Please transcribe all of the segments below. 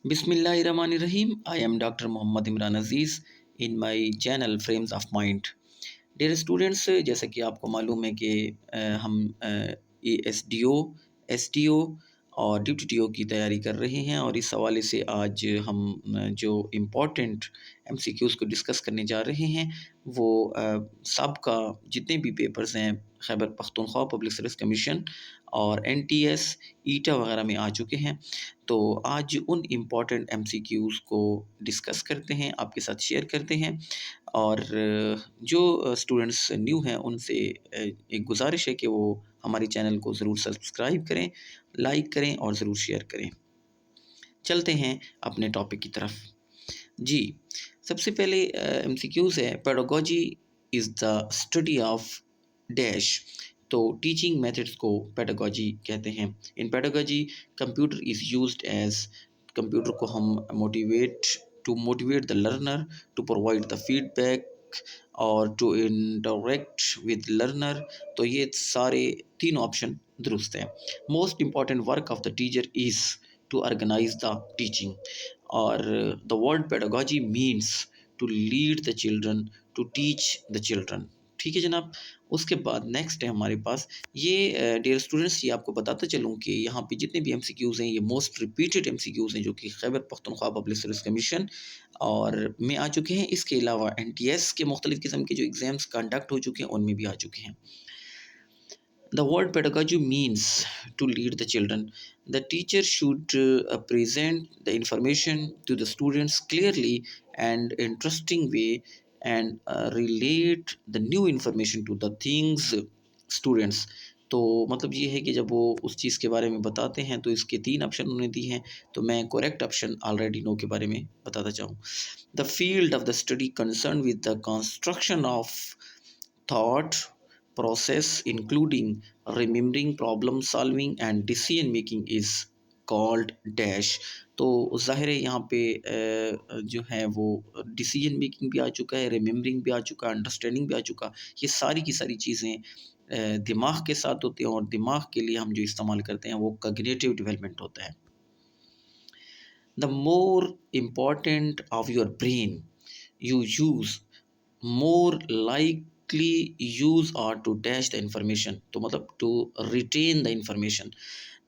Bismillahirrahmanirrahim. I am Dr. Mohammad Imran Aziz in my channel Frames of Mind. Dear students, जैसा कि आपको मालूम है कि हम ASDO, SDO और DTTO की तैयारी कर रहे हैं और इस हवाले से आज हम जो इम्पोर्टेंट MCQs को डिस्कस करने जा रहे हैं वो सबका जितने भी पेपर्स हैं Khyber Pakhtunkhwa public service commission और NTS, ईटा वगैरह में आ चुके हैं। तो आज उन इम्पॉर्टेंट MCQs को डिस्कस करते हैं, आपके साथ शेयर करते हैं और जो स्टूडेंट्स न्यू हैं उनसे एक गुजारिश है कि वो हमारे चैनल को ज़रूर सब्सक्राइब करें, लाइक करें और ज़रूर शेयर करें। चलते हैं अपने टॉपिक की तरफ। जी, सबसे पहले MCQs है pedagogy is the study of dash. तो टीचिंग मेथड्स को पेडागोजी कहते हैं। In pedagogy computer is used as computer को हम motivate the learner, to provide the feedback और टू इंटरेक्ट विद लर्नर। तो ये सारे तीन ऑप्शन दुरुस्त हैं। Most important work of the teacher is to organize the teaching और the word pedagogy means to lead the children, to teach the children. ठीक है जनाब। उसके बाद नेक्स्ट है हमारे पास ये डियर स्टूडेंट्स, ये आपको बताता चलूँ कि यहाँ पे जितने भी MCQs हैं ये मोस्ट रिपीटेड MCQs हैं जो कि Khyber Pakhtunkhwa public service commission और में आ चुके हैं। इसके अलावा NTS के मुख्तलिफ़ किस्म के जो एग्ज़ाम्स कंडक्ट हो चुके हैं उनमें भी आ चुके हैं। The word pedagogy means to lead the children. The teacher should present the information to the students clearly and interesting way and relate the new information to the things students. तो मतलब ये है कि जब वो उस चीज़ के बारे में बताते हैं तो इसके तीन ऑप्शन उन्होंने दिए हैं, तो मैं करेक्ट ऑप्शन ऑलरेडी नो के बारे में बताता चाहूँ। The field of the study concern with the construction of thought process including remembering problem solving and decision making is called dash। तो ज़ाहिर है यहाँ पे जो है वो डिसीजन मेकिंग भी आ चुका है, रिमेम्बरिंग भी आ चुका है, अंडरस्टैंडिंग भी आ चुका। ये सारी की सारी चीज़ें दिमाग के साथ होती हैं और दिमाग के लिए हम जो इस्तेमाल करते हैं वो कॉग्निटिव डेवलपमेंट होता है। The more important of your brain you use, more likely use or to dash the information, तो मतलब to retain the information।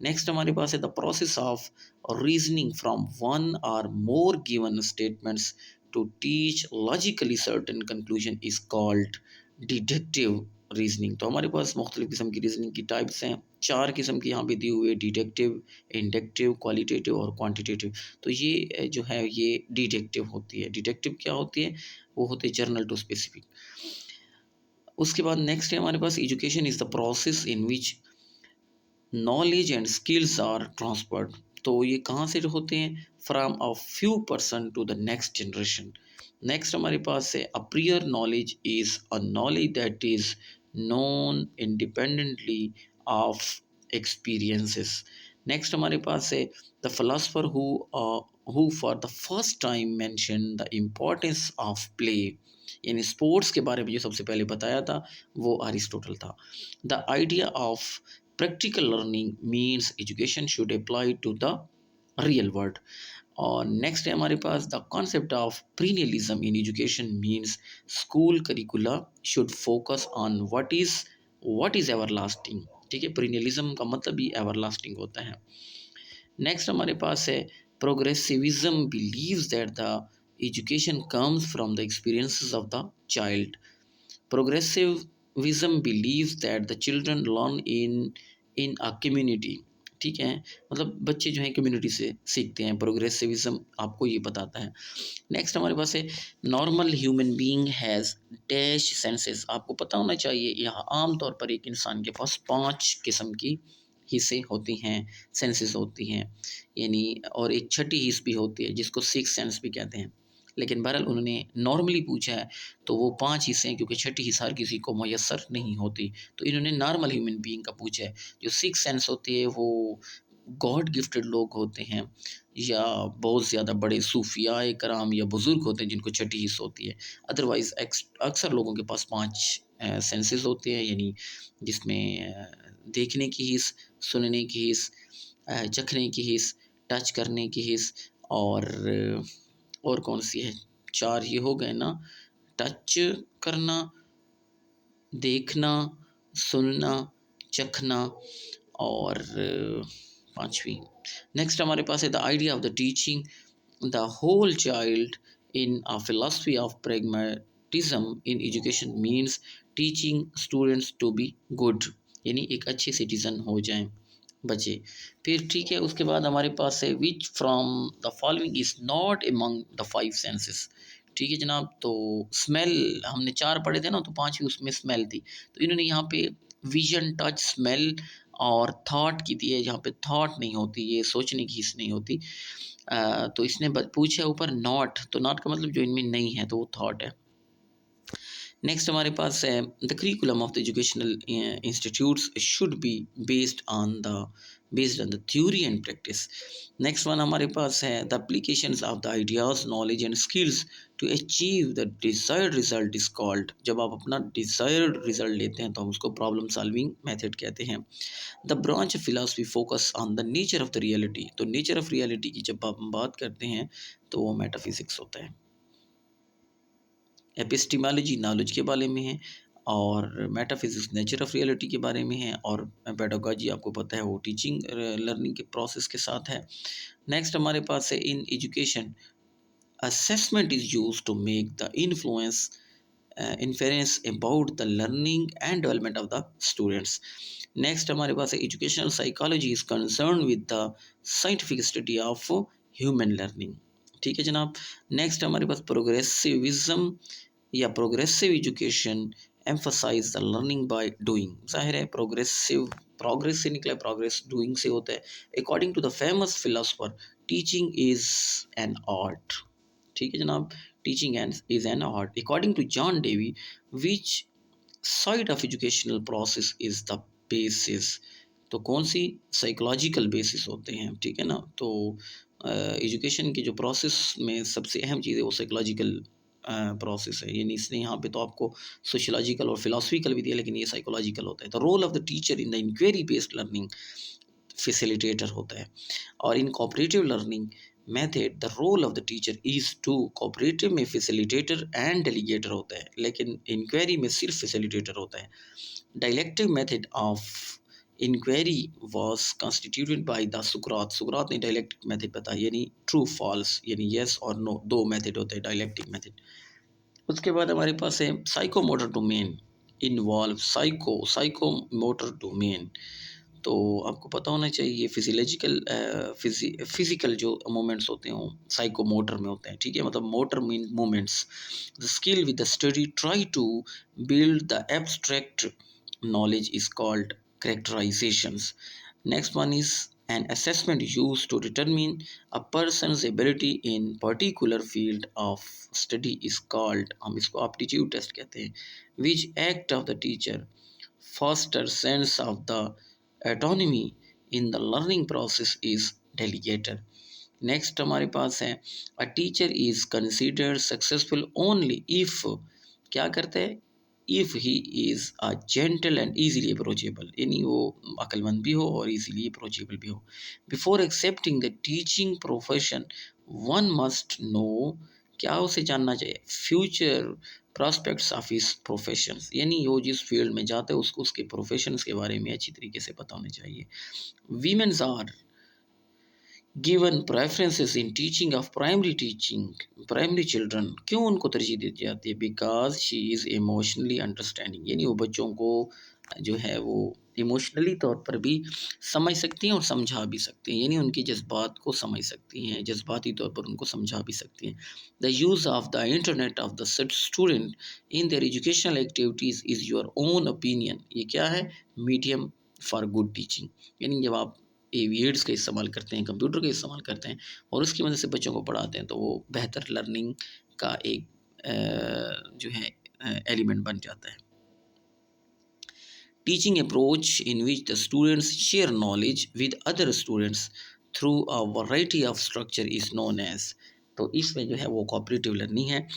Next हमारे पास है the process of reasoning from one or more given statements to teach logically certain conclusion is called deductive reasoning. तो हमारे पास मुख्तलिफ़ किस्म की रीजनिंग की टाइप्स हैं, चार किस्म की यहाँ पे दी हुई है, डिडक्टिव, इंडक्टिव, क्वालिटेटिव और क्वांटिटेटिव। तो ये जो है ये डिडक्टिव होती है। डिडक्टिव क्या होती है? वो होते हैं जर्नल टू स्पेसिफिक। उसके बाद नेक्स्ट है हमारे पास education is the process in which knowledge and skills are transferred. तो ये कहाँ से होते हैं? From a few person to the next generation. Next हमारे पास है a prior knowledge is a knowledge that is known independently of experiences. Next हमारे पास है the philosopher who for the first time mention the importance of play. यानी sports के बारे में जो सबसे पहले बताया था वो अरिस्टोटल था। The idea of practical learning means education should apply to the real world। और नेक्स्ट है हमारे पास the concept of perennialism in education means school curricula should focus on what is everlasting. ठीक है, प्रीनियलिज्म का मतलब भी एवरलास्टिंग होता है। नेक्स्ट हमारे पास है progressivism believes that the education comes from the experiences of the child. Progressivism believes that the children learn in a community. ठीक है, मतलब बच्चे जो हैं कम्युनिटी से सीखते हैं। प्रोग्रेसिविज्म आपको ये बताता है। नेक्स्ट हमारे पास है normal human being has dash senses. आपको पता होना चाहिए यहाँ आम तौर पर एक इंसान के पास 5 किस्म की हिस्से होती हैं, सेंसेस होती हैं, यानी और एक छठी हिस्स भी होती है जिसको सिक्स सेंस भी कहते हैं। लेकिन बहरहाल उन्होंने नॉर्मली पूछा है तो वो 5 हिस्से हैं क्योंकि छठी हिस्सा हर किसी को मयस्सर नहीं होती। तो इन्होंने नॉर्मल ह्यूमन बीइंग का पूछा है। जो सिक्स सेंस होती है वो गॉड गिफ्टेड लोग होते हैं या बहुत ज़्यादा बड़े सूफियाए कराम या बुज़ुर्ग होते हैं जिनको छठी हिस्स होती है। अदरवाइज़ अक्सर लोगों के पास 5 सेंसेस होते हैं, यानी जिसमें देखने की हिस्स, सुनने की हिस्स, चखने की हिस्स, टच करने की हिस्स और और कौन सी है, 4 ये हो गए ना, टच करना, देखना, सुनना, चखना और 5वीं। नेक्स्ट हमारे पास है the idea of the teaching the whole child in a philosophy of pragmatism in education means teaching students to be good, यानी एक अच्छे सिटीजन हो जाएं बचे। फिर ठीक है, उसके बाद हमारे पास है विच from the following is not among the 5 senses. ठीक है जनाब, तो स्मेल हमने 4 पढ़े थे ना, तो 5वीं उसमें स्मेल थी, तो इन्होंने यहाँ पे विजन, टच, स्मेल और थॉट की दी है, जहाँ पे थॉट नहीं होती, ये सोचने की हिस्स नहीं होती। तो इसने पूछा ऊपर नॉट, तो नॉट का मतलब जो इनमें नहीं है, तो वो थॉट है। नेक्स्ट हमारे पास है the curriculum of the educational institutes should be based on the theory and practice. Next one हमारे पास है the applications of the ideas, knowledge and skills to achieve the desired result is called. जब आप अपना desired result लेते हैं तो हम उसको प्रॉब्लम सॉल्विंग मेथड कहते हैं। The branch of philosophy focus on the nature of the reality, तो नेचर ऑफ रियलिटी की जब आप बात करते हैं तो वो मेटाफिजिक्स होता है। एपिस्टिमोलॉजी नॉलेज के बारे में है, और मेटाफिजिक्स नेचर ऑफ रियलिटी के बारे में है, और पेडागोजी आपको पता है वो टीचिंग लर्निंग के प्रोसेस के साथ है। नेक्स्ट हमारे पास है in education assessment is used to make the inference about the learning and development of the students. Next हमारे पास है educational psychology is concerned with the scientific study of human learning। ठीक है जनाब। नेक्स्ट हमारे पास प्रोग्रेसिविज्म या progressive education emphasize the learning by doing. जाहिर है प्रोग्रेस से निकला, प्रोग्रेस डूइंग से होता है। According to the famous philosopher teaching is an art. ठीक है जनाब, teaching is an art according to John Dewey which side of educational process is the basis. तो कौन सी साइकोलॉजिकल बेसिस होते हैं, ठीक है ना। तो एजुकेशन के जो प्रोसेस में सबसे अहम चीज़ है वो साइकोलॉजिकल प्रोसेस है, यानी इसने यहाँ पे तो आपको सोशलॉजिकल और फिलोसफिकल भी दिया, लेकिन ये साइकोलॉजिकल होता है। The role of the teacher in the inquiry based learning facilitator होता है, और in cooperative learning method the role of the teacher is to, cooperative में फैसिलिटेटर एंड डेलीगेटर होता है, लेकिन इंक्वायरी में सिर्फ फैसिलिटेटर होता है। Dialectic method of inquiry was constituted by the सुकरात। सुकरात ने डायलेक्टिक मेथड बताया, यानी ट्रू फॉल्स, यानी येस और नो, दो मेथड होते हैं डायलेक्टिक मेथड। उसके बाद हमारे पास है psychomotor domain involve psychomotor domain. तो आपको पता होना चाहिए फिजियोलॉजिकल फिजिकल जो मूवमेंट्स होते हैं वो साइकोमोटर में होते हैं। ठीक है, मतलब motor mean movements. The skill with the study try to build the abstract knowledge is called characterizations. Next one is an assessment used to determine a person's ability in particular field of study is called, हम इसको aptitude test कहते हैं। which act of the teacher foster sense of the autonomy in the learning process is delegator। Next हमारे पास है a teacher is considered successful only if, क्या करता है, if he is a gentle and easily approachable, यानी वो अक्लमंद भी हो और ईजिली अप्रोचेबल भी हो। Before accepting the teaching profession one must know, क्या उसे जानना चाहिए, future prospects of his professions, यानी वो जिस फील्ड में जाता है उसको उसके प्रोफेशंस के बारे में अच्छी तरीके से पता होना चाहिए। Womens are given preferences in teaching of primary children, क्यों उनको तरजीह दी जाती है, because she is emotionally understanding, यानी वो बच्चों को जो है वो इमोशनली तौर पर भी समझ सकती हैं और समझा भी सकती हैं, यानी उनकी जज्बात को समझ सकती हैं, जज्बाती तौर पर उनको समझा भी सकती हैं। The use of the internet of the student in their educational activities is your own opinion, ये क्या है, मीडियम फॉर गुड टीचिंग, यानी जब आप एविएट्स का इस्तेमाल करते हैं, कंप्यूटर का इस्तेमाल करते हैं और उसकी मदद से बच्चों को पढ़ाते हैं, तो वो बेहतर लर्निंग का एक जो है एलिमेंट बन जाता है। Teaching approach in which the students share knowledge with other students through a variety of structure is known as, तो इसमें जो है वो कोऑपरेटिव लर्निंग है।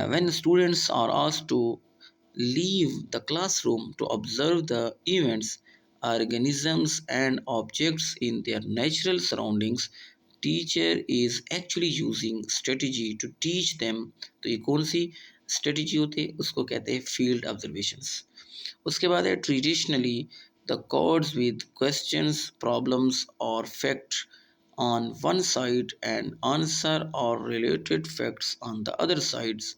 When students are asked to leave the classroom to observe the events, organisms and objects in their natural surroundings, teacher is actually using strategy to teach them. तो ये कौन सी strategy होती है, उसको कहते हैं फील्ड ऑब्जर्वेशंस। उसके बाद है traditionally the cards with questions, problems और fact on one side and answer or related facts on the other sides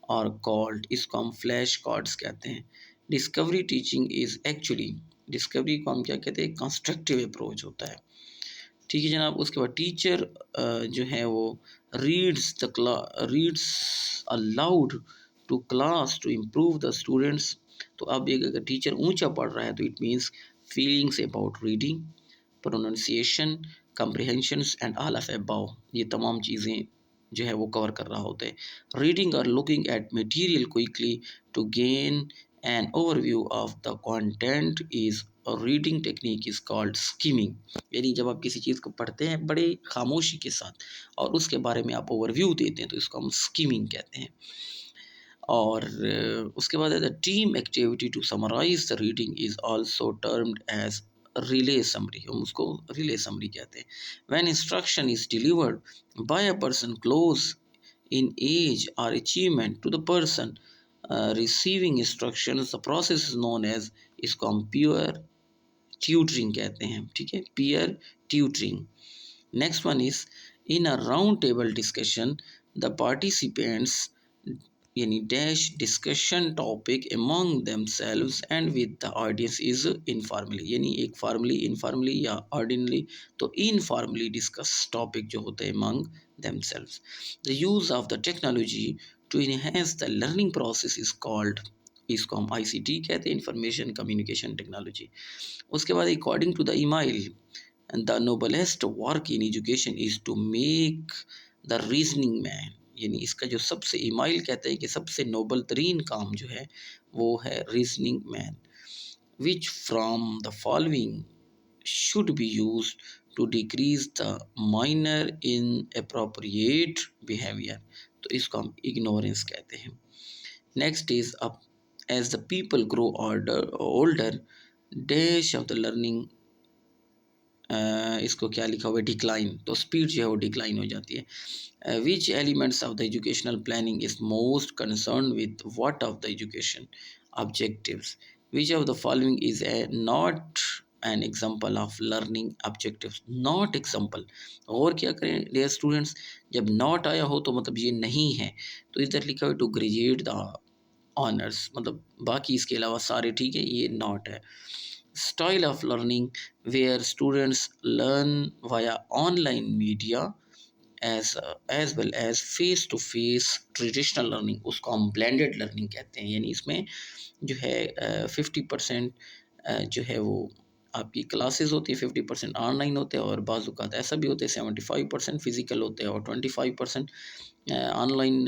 are called, इसको हम फ्लैश कार्ड्स कहते हैं। Discovery teaching is actually, discovery को हम क्या कहते हैं, कंस्ट्रक्टिव अप्रोच होता है। ठीक है जनाब। उसके बाद टीचर जो है वो reads aloud to class to improve the students. तो अब एक अगर टीचर ऊंचा पढ़ रहा है तो it means feelings about reading, pronunciation, comprehensions and all of above, ये तमाम चीज़ें जो है वो कवर कर रहा होता है। रीडिंग और looking at material quickly to gain an overview of the content is reading technique is called skimming. यानी जब आप किसी चीज़ को पढ़ते हैं बड़े खामोशी के साथ और उसके बारे में आप ओवरव्यू देते हैं तो इसको हम स्कीमिंग कहते हैं। और उसके बाद है the team activity to summarize the reading is also termed as relay summary, हम उसको रिले समरी कहते हैं। When instruction is delivered by a person close in age और achievement to the person receiving instructions, the process is known as, इसको हम peer tutoring कहते हैं। ठीक है, peer tutoring. Next one is in a round table discussion the participants यानी dash discussion topic among themselves and with the audience is informally, यानी एक formally, informally या ऑर्डिनरी। तो इनफॉर्मली डिस्कस टॉपिक जो होते हैं among themselves. The use of the technology to enhance the learning process is called, इसको हम ICT कहते हैं, इंफॉर्मेशन कम्युनिकेशन टेक्नोलॉजी। उसके बाद according to the Emile the noblest work in education is to make the reasoning man, यानी इसका जो सबसे ईमाइल कहते हैं कि सबसे नोबल तरीन काम जो है वो है reasoning man. Which from the following should be used to decrease the minor in appropriate behaviour, तो इसको हम इग्नोरेंस कहते हैं। Next is up as the people grow older dash of the learning, इसको क्या लिखा हुआ है, डिक्लाइन, तो स्पीड जो है वो डिक्लाइन हो जाती है। विच elements of the educational planning is most concern with what of the education objectives, which of the following is a not an example of learning objectives, not example. और क्या करें डियर स्टूडेंट्स, जब not आया हो तो मतलब ये नहीं है, तो इधर लिखा हुआ टू ग्रेजुएट द ऑनर्स, मतलब बाकी इसके अलावा सारे ठीक है, ये नॉट है। Style of learning where students learn via online media as well as face to face traditional learning, उसको हम blended learning कहते हैं। यानी इसमें जो है 50% जो है वो आपकी क्लासेस होती है, 50% ऑनलाइन होते हैं और बाज़ औक़ात ऐसा भी होता है 75% फिज़िकल होते हैं और 25% ऑनलाइन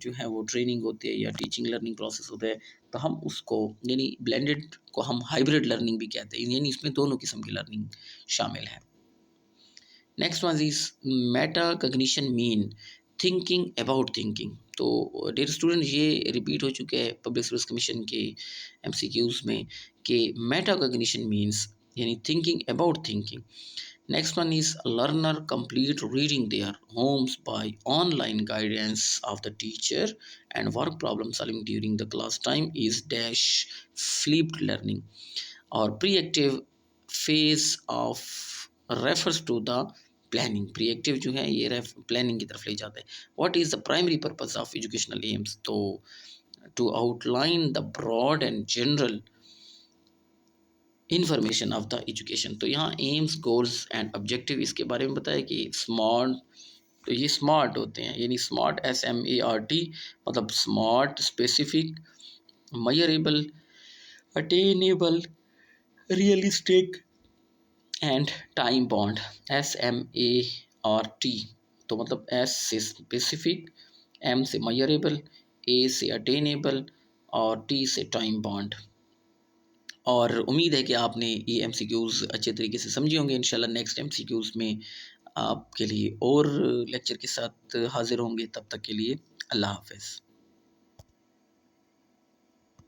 जो है वो ट्रेनिंग होती है या टीचिंग लर्निंग प्रोसेस होता है। तो हम उसको यानी ब्लेंडेड को हम हाइब्रिड लर्निंग भी कहते हैं, यानी इसमें दोनों किस्म की लर्निंग शामिल है। Next one is Meta cognition mean thinking about thinking. तो डियर स्टूडेंट ये रिपीट हो चुके हैं पब्लिक सर्विस कमीशन के MCQs में कि मेटा कॉग्निशन मीन्स यानी thinking about thinking. Next one is learner complete reading their homes by online guidance of the teacher and work problem solving during the class time is dash flipped learning, or pre-active phase of refers to the planning। pre-active जो है ये planning की तरफ ले जाता है। what is the primary purpose of educational aims, तो to outline the broad and general information of the education. तो यहाँ एम्स, गोल्स एंड ऑब्जेक्टिव इसके बारे में बताया कि स्मार्ट, तो ये स्मार्ट होते हैं, यानी स्मार्ट SMART मतलब smart, specific, measurable, attainable, realistic and time bound. SMART तो मतलब S से स्पेसिफिक, M से मेजरेबल, A से अटेनेबल और T से टाइम बाउंड। और उम्मीद है कि आपने ये MCQs अच्छे तरीके से समझे होंगे। इंशाल्लाह नेक्स्ट MCQs में आपके लिए और लेक्चर के साथ हाज़िर होंगे। तब तक के लिए अल्लाह हाफ़िज़।